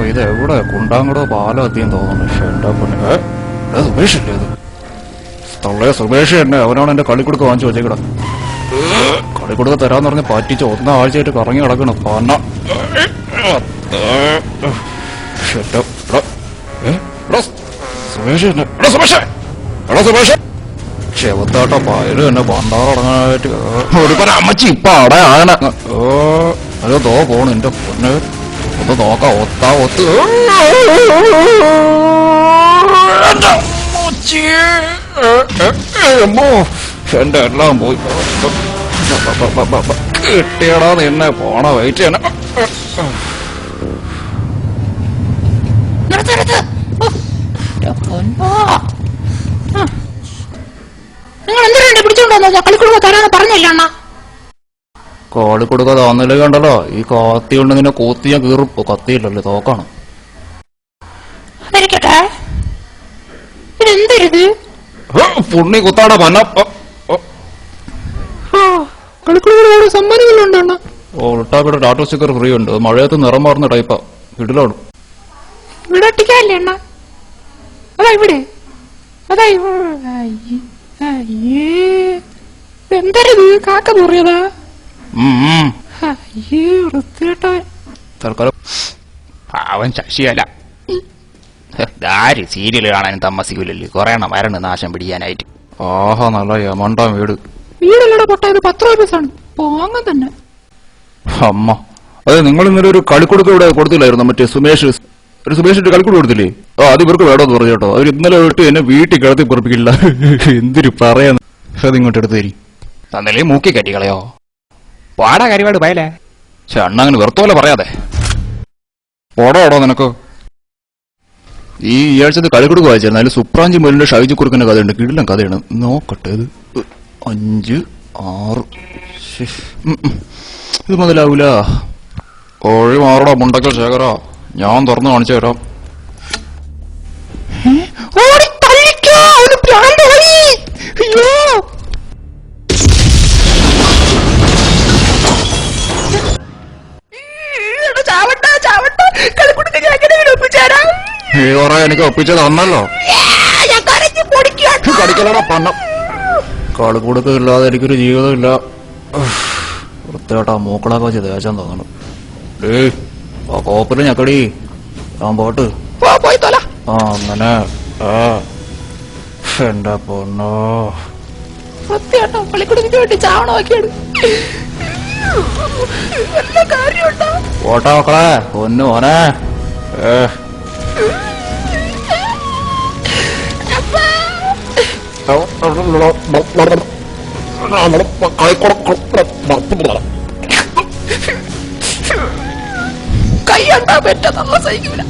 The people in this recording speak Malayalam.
ഇത് എവിടെ കുണ്ടാങ്കടോ പാലോ എത്തിയും തോന്നുന്നു. എന്റെ പൊന്നെ സുമേഷ് അല്ലേ ഇത്? തള്ളേ സുമേഷ് തന്നെ. അവനാണ് എന്റെ കളിക്കുടുക്ക വാങ്ങിച്ചു വെച്ചേക്കട. കളിക്കുടുക്ക തരാന്ന് പറഞ്ഞ് പറ്റിച്ച് ഒന്നാഴ്ചയായിട്ട് കറങ്ങി കിടക്കണം. പന്ന സുമേഷ് തന്നെ. സുമേഷ് എടാ സുമേഷ് ചെവത്താട്ട പയറ് തന്നെ പണ്ടാറടങ്ങാനായിട്ട് ഒരു അമ്മച്ചി ഇപ്പൊ അവിടെ ആണ്. അയ്യോ തോ പോണു എന്റെ പൊന്ന്. ഒന്ന് നോക്കാം. ഒത്താ ഒത്ത് എന്റെ എല്ലാം പോയി. കിട്ടിയടാ നിന്നെ പോണ വെയിറ്റ് ചെയ്യണം. നിങ്ങൾ എന്തിനാ പിടിച്ചോണ്ടോ കളിക്കുടുക്ക തരാന്ന് പറഞ്ഞില്ല അണ്ണ? കളിക്കുടുക്ക തന്നില്ലേ കണ്ടല്ലോ. ഈ കത്തി കൊണ്ട് നിന്നെ കൊത്തി ഞാൻ കീറും. കത്തിയില്ലല്ലേ തോക്കാണ്. അതെരിക്കട്ടെ, ഇതെന്തരുത് പുണ്ണി കുത്താടാ പന്ന. കളിക്കുടുക്ക സമ്മാനങ്ങളുണ്ടോ? ഉൾട്ടാപ്പിയുടെ ടാറ്റോ സ്റ്റിക്കർ ഫ്രീ ഉണ്ട്. മഴയത്ത് നിറം മാറുന്ന ടൈപ്പാ. ഇടിലാണ് ഇവിടെ ഒട്ടിക്കാല്ലേ അണ്ണ? അതാ ഇവിടെ. അതാ എന്തരുത് കാക്ക മുറിയതാ? തൽക്കാലം അവൻ ശശിയല്ല. ആര് സീരിയൽ കാണാനും താമസിക്കൂലല്ലേ. കൊറേ എണ്ണം വരണം നാശം പിടിക്കാനായിട്ട്. ആഹാ നല്ല യമണ്ടാം വീട്. വീടല്ലടാ പൊട്ടായത് 10 രൂപയാണ്. പോങ്ങ തന്നെ. അമ്മ അതെ, നിങ്ങൾ ഇന്നലെ ഒരു കളിക്കുടുക്ക ഇവിടെ കൊടുത്തില്ലായിരുന്നു. മറ്റേ സുമേഷ് ഒരു സുമേഷിന്റെ കളിക്കുടു കൊടുത്തില്ലേ? അത് ഇവർക്ക് വേണമെന്ന് പറഞ്ഞു കേട്ടോ. അവർ ഇന്നലെ വിട്ട് എന്നെ വീട്ടിൽ കിടത്തി പൊറപ്പിക്കില്ല. എന്തിനു പറയാന്ന്. അതിങ്ങോട്ട് എടുത്ത് തരി. തന്നല്ലേ മൂക്കി കെട്ടിക്കളയോ? പാടാ കരിപാട് പയലേ. അണ്ണ അങ്ങനെ വെറുത്തോലെ പറയാതെ. ഓടോ നിനക്ക്. ഈ ആഴ്ചത്തെ കളിക്കുടുക്ക് വായിച്ചായിരുന്നു. അതിൽ സുപ്രാഞ്ചി മുരളിന്റെ ഷൈജി കുറുക്കിന്റെ കഥയുണ്ട്. കിടിലൻ കഥയാണ്. നോക്കട്ടെ. ഇത് 5, 6 ഇത് മുതലാവൂല. ഒഴി മാറടാ മുണ്ടക്കൽ ശേഖരാ. ഞാൻ തുറന്നു കാണിച്ചു തരാം. എനിക്ക് ഒപ്പിച്ചത് തന്നല്ലോ. കടിക്കലടാ പന്ന. കളിക്കുടുക്ക ഇല്ലാതെ എനിക്കൊരു ജീവിതമില്ല. വൃത്തിയായിട്ടാ മൂക്കളൊക്കെ വെച്ച് തേച്ചാൻ തോന്നണം. ആ കോപ്പില് ഞക്കടി. ഞാൻ പോട്ട്. അങ്ങനെ എന്റെ പൊന്നോ. കളിക്കുടുക്ക് വേണ്ടി ചാവണമൊക്കെയാണ്. പോട്ടാ മക്കളെ. പൊന്നു മോനെ. കൈ കണ്ടാ പറ്റ നമ്മൾ സഹിക്കൂല.